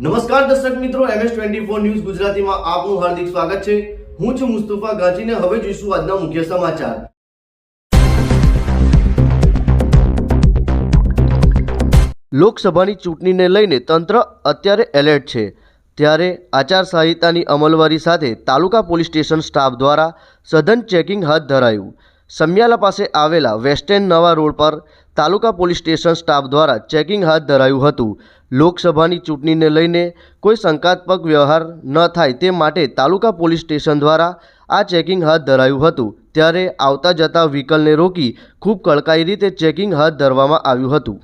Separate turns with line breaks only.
નમસ્કાર દર્શક મિત્રો, MS24 ન્યૂઝ ગુજરાતીમાં આપનું હાર્દિક સ્વાગત છે। હું છું મુસ્તફા ગાજીને। હવે જોઈશું આજના મુખ્ય સમાચાર। લોકસભાની ચૂંટણીને લઈને તંત્ર અત્યારે એલર્ટ છે, ત્યારે આચારસંહિતાની અમલવારી સાથે તાલુકા પોલીસ સ્ટેશન સ્ટાફ દ્વારા સઘન ચેકિંગ હાથ ધરાયું। સમિયાલા પાસે આવેલા વેસ્ટર્ન નવા રોડ પર તાલુકા પોલીસ સ્ટેશન સ્ટાફ દ્વારા ચેકિંગ હાથ ધરાયું હતું। લોકસભાની ચૂંટણીને લઈને કોઈ શંકાસ્પદ વ્યવહાર ન થાય તે માટે તાલુકા પોલીસ સ્ટેશન દ્વારા આ ચેકિંગ હાથ ધરાયું હતું। ત્યારે આવતા જતા વ્હીકલને રોકી ખૂબ કડકાઈ રીતે ચેકિંગ હાથ ધરવામાં આવ્યું હતું।